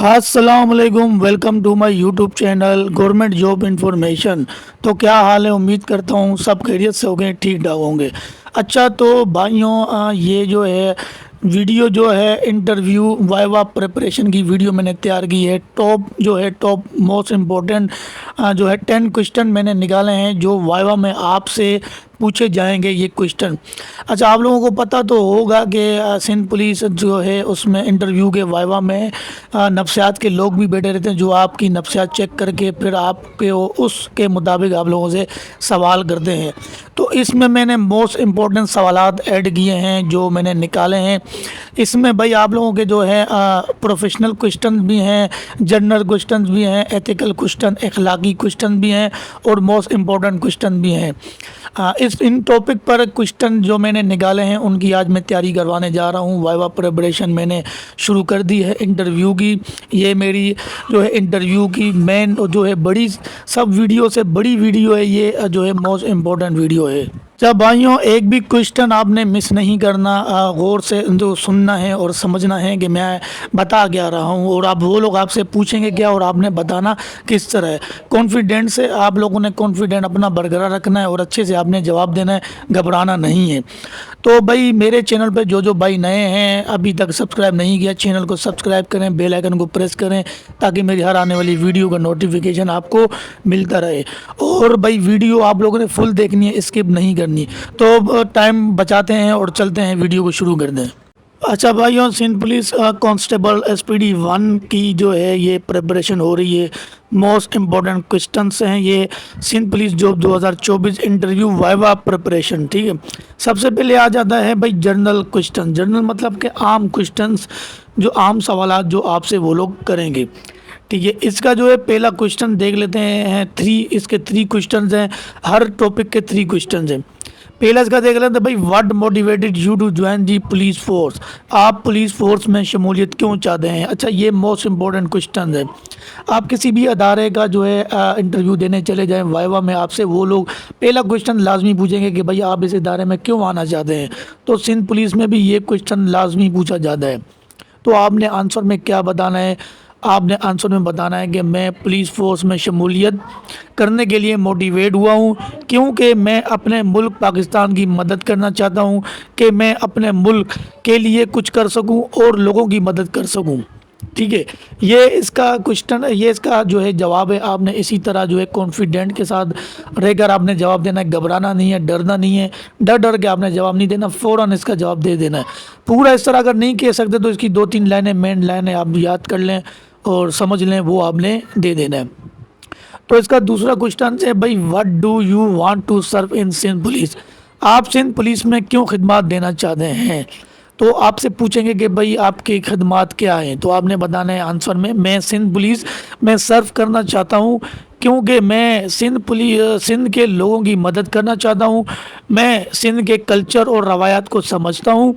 अस्सलाम वालेकुम, welcome to my YouTube channel government job information. तो क्या हाल है? उम्मीद करता हूँ सब खैरियत से होंगे, ठीक ठाक होंगे। अच्छा तो भाइयों, ये जो है वीडियो जो है इंटरव्यू वाइवा प्रिपरेशन की वीडियो मैंने तैयार की है। टॉप मोस्ट इम्पोर्टेंट जो है 10 क्वेश्चन मैंने निकाले हैं जो वाइवा में आपसे पूछे जाएंगे ये क्वेश्चन। अच्छा, आप लोगों को पता तो होगा कि सिंध पुलिस जो है उसमें इंटरव्यू के वाइवा में नफ्सियात के लोग भी बैठे रहते हैं जो आपकी नफ्सियात चेक करके फिर आपके उसके मुताबिक आप लोगों से सवाल करते हैं। तो इसमें मैंने मोस्ट इम्पोर्टेंट सवालात ऐड किए हैं जो मैंने निकाले हैं। इसमें भाई आप लोगों के जो है प्रोफेशनल क्वेश्चन भी हैं, जनरल क्वेश्चन भी हैं, एथिकल क्वेश्चन, अखलाकी क्वेश्चन भी हैं और मोस्ट इम्पोर्टेंट क्वेश्चन भी हैं। इन टॉपिक पर क्वेश्चन जो मैंने निकाले हैं उनकी आज मैं तैयारी करवाने जा रहा हूँ। वाइवा प्रिपरेशन मैंने शुरू कर दी है इंटरव्यू की। ये मेरी जो है इंटरव्यू की मेन जो है बड़ी सब वीडियो से बड़ी वीडियो है, ये जो है मोस्ट इम्पोर्टेंट वीडियो है। जब भाइयों एक भी क्वेश्चन आपने मिस नहीं करना, गौर से जो सुनना है और समझना है कि मैं बता क्या रहा हूँ और आप वो लोग आपसे पूछेंगे क्या और आपने बताना किस तरह है। कॉन्फिडेंट से आप लोगों ने कॉन्फिडेंट अपना बरकरार रखना है और अच्छे से आपने जवाब देना है, घबराना नहीं है। तो भाई मेरे चैनल पे जो भाई नए हैं अभी तक सब्सक्राइब नहीं किया, चैनल को सब्सक्राइब करें, बेल आइकन को प्रेस करें ताकि मेरी हर आने वाली वीडियो का नोटिफिकेशन आपको मिलता रहे। और भाई वीडियो आप लोगों ने फुल देखनी है, स्किप नहीं करनी। तो टाइम बचाते हैं और चलते हैं, वीडियो को शुरू कर दें। अच्छा भाइयों, सिंध पुलिस कांस्टेबल SPD 1 की जो है ये प्रिपरेशन हो रही है। मोस्ट इम्पोर्टेंट क्वेश्चंस हैं ये Sindh police job 2024 interview viva preparation. ठीक है, सबसे पहले आ जाता है भाई जनरल क्वेश्चन। जनरल मतलब कि आम क्वेश्चंस, जो आम सवालात जो आपसे वो लोग करेंगे। ठीक है, इसका जो है पहला क्वेश्चन देख लेते हैं। इसके 3 क्वेश्चंस हैं, हर टॉपिक के 3 क्वेश्चंस हैं। पहला इसका देख लेते हैं भाई, what motivated you to join the police force? आप पुलिस फोर्स में शमूलियत क्यों चाहते हैं? अच्छा, ये मोस्ट इम्पोर्टेंट क्वेश्चन है। आप किसी भी अदारे का जो है इंटरव्यू देने चले जाएं वाइवा में, आपसे वो लोग पहला क्वेश्चन लाजमी पूछेंगे कि भाई आप इस इदारे में क्यों आना चाहते हैं। तो सिंध पुलिस में भी ये क्वेश्चन लाजमी पूछा जाता है। तो आपने आंसर में क्या बताना है? आपने आंसर में बताना है कि मैं पुलिस फोर्स में शमूलियत करने के लिए मोटिवेट हुआ हूँ क्योंकि मैं अपने मुल्क पाकिस्तान की मदद करना चाहता हूँ, कि मैं अपने मुल्क के लिए कुछ कर सकूँ और लोगों की मदद कर सकूँ। ठीक है, ये इसका क्वेश्चन, ये इसका जो है जवाब है। आपने इसी तरह जो है कॉन्फिडेंट के साथ रहकर आपने जवाब देना है, घबराना नहीं है, डरना नहीं है। डर के आपने जवाब नहीं देना, फ़ौरन इसका जवाब दे देना है। पूरा इस तरह अगर नहीं कह सकते तो इसकी 2-3 लाइनें, मेन लाइनें आप याद कर लें और समझ लें, वो आपने दे देना है। तो इसका दूसरा क्वेश्चन है भाई, what do you want to serve in Sindh police? आप सिंध पुलिस में क्यों खिदमत देना चाहते हैं? तो आपसे पूछेंगे कि भाई आपकी खिदमत क्या है, तो आपने बताना है आंसर में, मैं सिंध पुलिस में सर्व करना चाहता हूँ क्योंकि मैं सिंध के लोगों की मदद करना चाहता हूँ। मैं सिंध के कल्चर और रवायात को समझता हूँ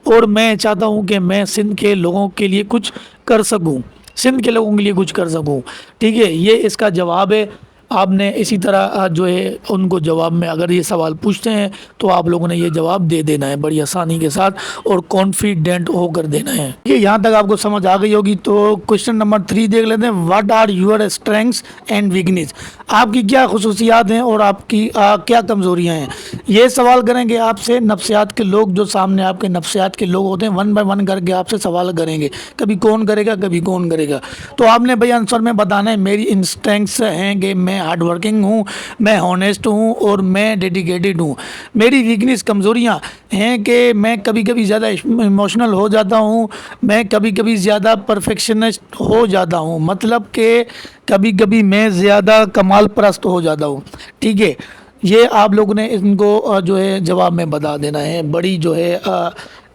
और मैं चाहता हूँ कि मैं सिंध के लोगों के लिए कुछ कर सकूँ, सिंध के लोगों के लिए कुछ कर सकूं। ठीक है, ये इसका जवाब है। आपने इसी तरह जो है उनको जवाब में अगर ये सवाल पूछते हैं तो आप लोगों ने ये जवाब दे देना है बड़ी आसानी के साथ और कॉन्फिडेंट होकर देना है। ये यहाँ तक आपको समझ आ गई होगी। तो क्वेश्चन नंबर 3 देख लेते हैं, what are your strengths and weakness? आपकी क्या खसूसियात हैं और आपकी क्या कमज़ोरियाँ हैं? ये सवाल करेंगे आपसे नफ्सियात के लोग, जो सामने आपके नफ्सियात के लोग होते हैं, 1 बाय 1 करके आपसे सवाल करेंगे। कभी कौन करेगा, कभी कौन करेगा। तो आपने भाई आंसर में बताना है, मेरी इन स्ट्रेंथ्स हैं कि मैं हार्ड वर्किंग हूँ, मैं हॉनेस्ट हूँ और मैं डेडिकेटेड हूँ। मेरी वीकनेस, कमज़ोरियाँ हैं कि मैं कभी कभी ज़्यादा इमोशनल हो जाता हूँ, मैं कभी कभी ज़्यादा परफेक्शनिस्ट हो जाता हूँ, मतलब कि कभी कभी मैं ज़्यादा कमाल परस्त हो जाता हूँ। ठीक है, ये आप लोगों ने इनको जो है जवाब में बता देना है, बड़ी जो है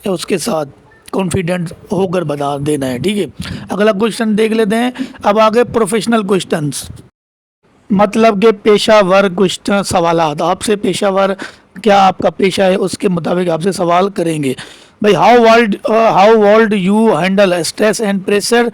उसके साथ कॉन्फिडेंट होकर बता देना है। ठीक है, अगला क्वेश्चन देख लेते हैं। अब आगे प्रोफेशनल क्वेश्चंस, मतलब कि पेशावर क्वेश्चन सवालात। आपसे पेशावर क्या आपका पेशा है उसके मुताबिक आपसे सवाल करेंगे। भाई how world you handle stress and pressure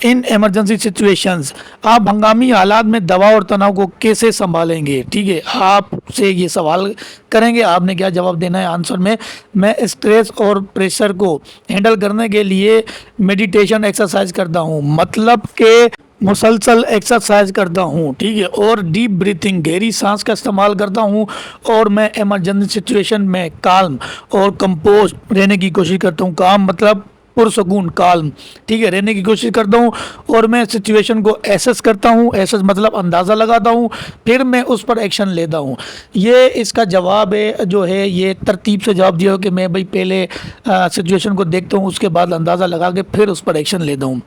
in emergency situations, आप हंगामी हालात में दबाव और तनाव को कैसे संभालेंगे। ठीक है, आपसे ये सवाल करेंगे, आपने क्या जवाब देना है आंसर में। मैं स्ट्रेस और प्रेशर को हैंडल करने के लिए मेडिटेशन एक्सरसाइज करता हूँ, मतलब कि मुसलसल एक्सरसाइज करता हूँ। ठीक है, और डीप ब्रीथिंग, गहरी सांस का इस्तेमाल करता हूँ। और मैं इमरजेंसी सिचुएशन में काल्म और कंपोज रहने की कोशिश करता हूँ। काम मतलब पुरसकून, काल्म, ठीक है, रहने की कोशिश करता हूँ। और मैं सिचुएशन को एसेस करता हूँ, एसेस मतलब अंदाज़ा लगाता हूँ, फिर मैं उस पर एक्शन लेता हूँ। ये इसका जवाब है जो है, ये तरतीब से जवाब दिया हो कि मैं भाई पहले सिचुएशन को देखता हूँ, उसके बाद अंदाज़ा लगा के फिर उस पर एक्शन लेता हूँ।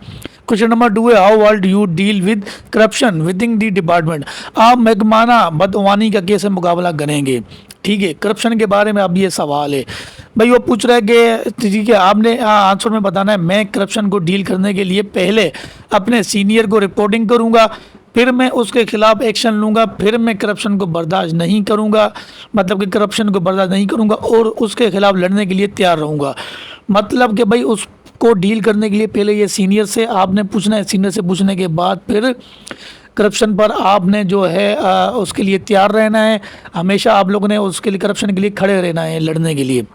क्वेश्चन नंबर 2 है, how world you deal with corruption with in the department. आप महकमाना बदवानी का कैसे मुकाबला करेंगे। ठीक है, करप्शन के बारे में अब ये सवाल है भाई, वो पूछ रहा है कि ठीक है, आपने आंसर में बताना है। मैं करप्शन को डील करने के लिए पहले अपने सीनियर को रिपोर्टिंग करूंगा, फिर मैं उसके खिलाफ एक्शन लूँगा, फिर मैं करप्शन को बर्दाश्त नहीं करूँगा, मतलब कि करप्शन को बर्दाश्त नहीं करूँगा और उसके खिलाफ लड़ने के लिए तैयार रहूँगा। मतलब कि भाई उसको डील करने के लिए पहले ये सीनियर से आपने पूछना है, सीनियर से पूछने के बाद फिर करप्शन पर आपने जो है उसके लिए तैयार रहना है। हमेशा आप लोगों ने उसके लिए, करप्शन के लिए खड़े रहना है लड़ने के लिए।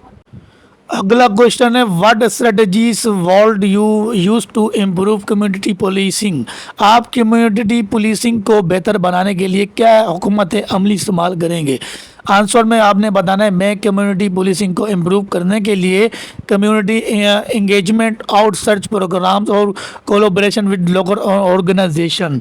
अगला क्वेश्चन है, what strategies would you use to improve community policing. आप कम्युनिटी पुलिसिंग को बेहतर बनाने के लिए क्या हुकूमत अमली इस्तेमाल करेंगे। आंसर में आपने बताना है, मैं कम्युनिटी पुलिसिंग को इम्प्रूव करने के लिए community engagement, out search programmes और कोलोब्रेशन विद लोकल ऑर्गेनाइजेशन।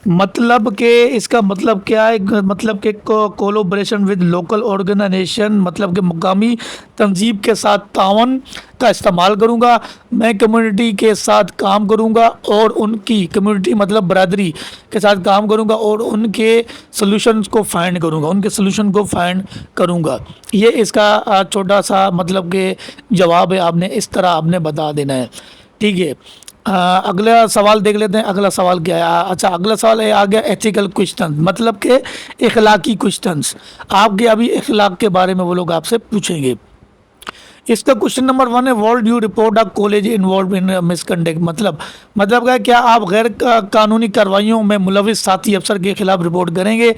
मतलब कि इसका मतलब क्या है, मतलब कि कोलोब्रेशन विद लोकल ऑर्गेनाइजेशन, मतलब कि मुकामी तंजीब के साथ तावन का इस्तेमाल करूँगा। मैं कम्युनिटी के साथ काम करूँगा और उनकी, कम्युनिटी मतलब बरादरी के साथ काम करूँगा और उनके सॉल्यूशंस को फाइंड करूँगा, उनके सॉल्यूशन को फाइंड करूँगा। ये इसका छोटा सा मतलब कि जवाब है, आपने इस तरह आपने बता देना है। ठीक है, अगला सवाल देख लेते हैं। अगला सवाल क्या है। अच्छा, अगला सवाल है आ गया एथिकल क्वेश्चन, मतलब कि इखलाकी क्वेश्चंस। आपके अभी इखलाक के बारे में वो लोग आपसे पूछेंगे। इसका क्वेश्चन नंबर 1 है, world you report a college involve in misconduct. मतलब क्या आप गैर कानूनी कार्रवाइयों में मुलविस साथी अफसर के खिलाफ रिपोर्ट करेंगे।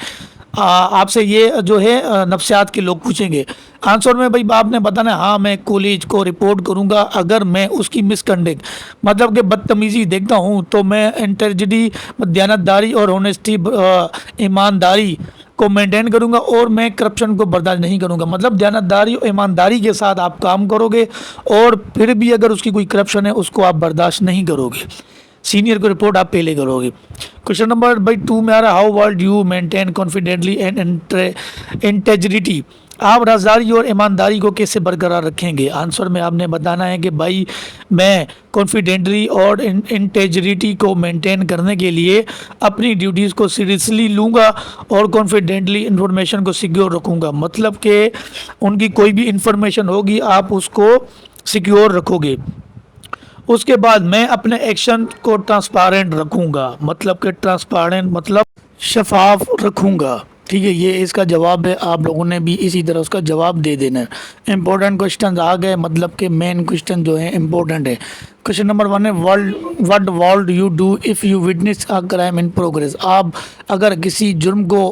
आपसे ये जो है नफ्सियात के लोग पूछेंगे। आंसर में भाई आपने बताना है, हाँ मैं कॉलेज को रिपोर्ट करूँगा अगर मैं उसकी मिसकंडक्ट, मतलब कि बदतमीज़ी देखता हूँ, तो मैं इंटेग्रिटी, दयानतदारी और ऑनेस्टी, ईमानदारी को मेंटेन करूँगा और मैं करप्शन को बर्दाश्त नहीं करूँगा। मतलब दयानतदारी और ईमानदारी के साथ आप काम करोगे और फिर भी अगर उसकी कोई करप्शन है उसको आप बर्दाश्त नहीं करोगे। सीनियर को रिपोर्ट आप पहले करोगे। क्वेश्चन नंबर भाई 2 में आ रहा, how world you maintain confidently and integrity. आप राजदारी और ईमानदारी को कैसे बरकरार रखेंगे। आंसर में आपने बताना है कि भाई मैं कॉन्फिडेंटली और इंटेग्रिटी को मेंटेन करने के लिए अपनी ड्यूटीज़ को सीरियसली लूँगा और कॉन्फिडेंटली इंफॉर्मेशन को सिक्योर रखूँगा। मतलब कि उनकी कोई भी इंफॉर्मेशन होगी आप उसको सिक्योर रखोगे। उसके बाद मैं अपने एक्शन को ट्रांसपेरेंट रखूँगा, मतलब कि ट्रांसपेरेंट मतलब शफाफ रखूँगा। ठीक है, ये इसका जवाब है। आप लोगों ने भी इसी तरह उसका जवाब दे देना है। इंपॉर्टेंट क्वेश्चन आ गए, मतलब कि मेन क्वेश्चन जो है इंपॉर्टेंट है। क्वेश्चन नंबर 1 है, what world you do if you witness a crime in progress. आप अगर किसी जुर्म को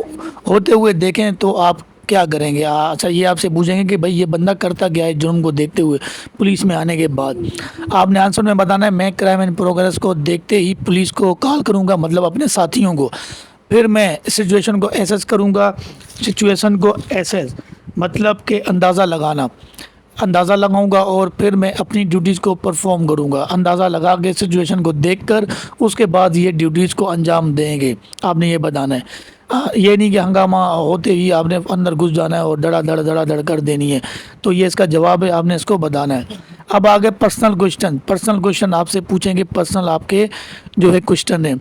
होते हुए देखें तो आप क्या करेंगे। अच्छा, ये आपसे पूछेंगे कि भाई ये बंदा करता क्या है जुर्म को देखते हुए पुलिस में आने के बाद। आपने आंसर में बताना है, मैं क्राइम इन प्रोग्रेस को देखते ही पुलिस को कॉल करूँगा, मतलब अपने साथियों को। फिर मैं सिचुएशन को एसेस करूँगा। सिचुएशन को एसेस मतलब कि अंदाज़ा लगाना, अंदाज़ा लगाऊंगा और फिर मैं अपनी ड्यूटीज़ को परफॉर्म करूंगा। अंदाज़ा लगा के सिचुएशन को देखकर उसके बाद ये ड्यूटीज़ को अंजाम देंगे। आपने ये बताना है, ये नहीं कि हंगामा होते ही आपने अंदर घुस जाना है और धड़ा धड़ कर देनी है। तो ये इसका जवाब है, आपने इसको बताना है। अब आगे पर्सनल क्वेश्चन। पर्सनल क्वेश्चन आपसे पूछेंगे, पर्सनल आपके जो है क्वेश्चन है।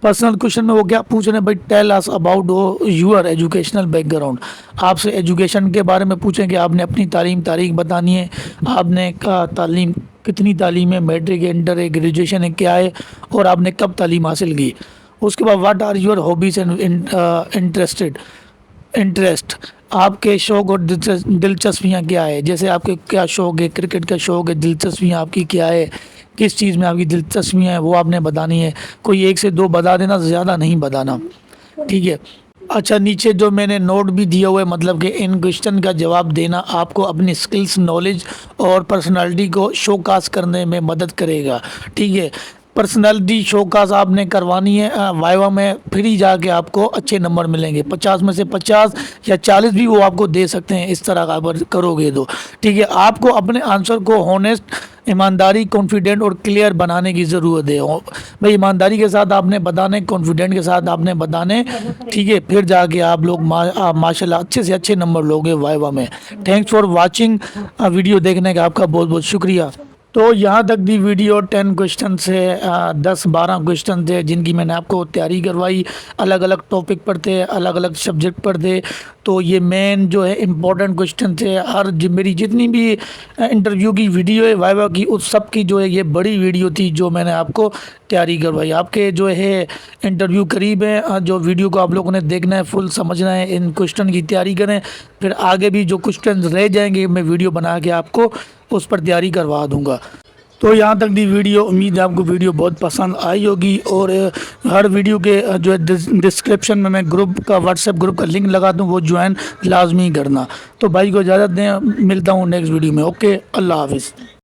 पर्सनल क्वेश्चन में वो क्या पूछ रहे हैं भाई, tell us about your educational background. आपसे एजुकेशन के बारे में पूछेंगे, आपने अपनी तारीख बतानी है। आपने तालीम कितनी तालीम है, मैट्रिक, इंटर है, ग्रेजुएशन है, क्या है, और आपने कब तालीम हासिल की। उसके बाद what are your hobbies and interest. आपके शौक़ और दिलचस्पियाँ क्या है। जैसे आपके क्या शौक़ है, क्रिकेट का शौक़ है, दिलचस्पियाँ आपकी क्या है, کس چیز میں آپ کی دلچسپیاں ہیں وہ آپ نے بتانی ہے. کوئی ایک سے دو بتا دینا, زیادہ نہیں بتانا, ٹھیک ہے. اچھا, نیچے جو میں نے نوٹ بھی دیا ہوا ہے, مطلب کہ ان کوشچن کا جواب دینا آپ کو اپنی سکلز, نالج اور پرسنالٹی کو شو کاس کرنے میں مدد کرے گا, ٹھیک ہے. پرسنالٹی شو کاس آپ نے کروانی ہے وائوا میں, پھر ہی جا کے آپ کو اچھے نمبر ملیں گے. 50 میں سے 50 یا 40 بھی وہ آپ کو دے سکتے ہیں, اس طرح کا کرو گے تو, ٹھیک ہے. آپ کو اپنے آنسر کو ہونیسٹ, ایمانداری, کانفیڈنٹ اور کلیئر بنانے کی ضرورت ہے. بھائی ایمانداری کے ساتھ آپ نے بتانے, کانفیڈنٹ کے ساتھ آپ نے بتانے, ٹھیک ہے. پھر جا کے آپ لوگ ماشاء اللہ اچھے سے اچھے نمبر لوگے وائوا میں. تھینکس فار واچنگ, ویڈیو دیکھنے کا آپ کا بہت بہت شکریہ. تو یہاں تک دی ویڈیو 10 کوشچن سے 10-12 کوشچن تھے جن کی میں نے آپ کو تیاری کروائی. الگ الگ ٹاپک پر تھے, الگ الگ سبجیکٹ پر تھے. تو یہ مین جو ہے امپورٹنٹ کوشچن تھے. میری جتنی بھی انٹرویو کی ویڈیو ہے وائوا کی, اس سب کی جو ہے یہ بڑی ویڈیو تھی جو میں نے آپ کو تیاری کروائی. آپ کے جو ہے انٹرویو قریب ہے, جو ویڈیو کو آپ لوگوں نے دیکھنا ہے, فل سمجھنا ہے, ان کوشچن کی تیاری کریں. پھر آگے بھی جو کوشچن رہ جائیں گے میں ویڈیو بنا کے آپ کو اس پر تیاری کروا دوں گا. تو یہاں تک دی ویڈیو, امید ہے آپ کو ویڈیو بہت پسند آئی ہوگی. اور ہر ویڈیو کے جو ہے ڈسکرپشن میں گروپ کا, واٹس ایپ گروپ کا لنک لگا دوں, وہ جوائن لازمی کرنا. تو بھائی کو اجازت دیں, ملتا ہوں نیکسٹ ویڈیو میں. اوکے, اللہ حافظ.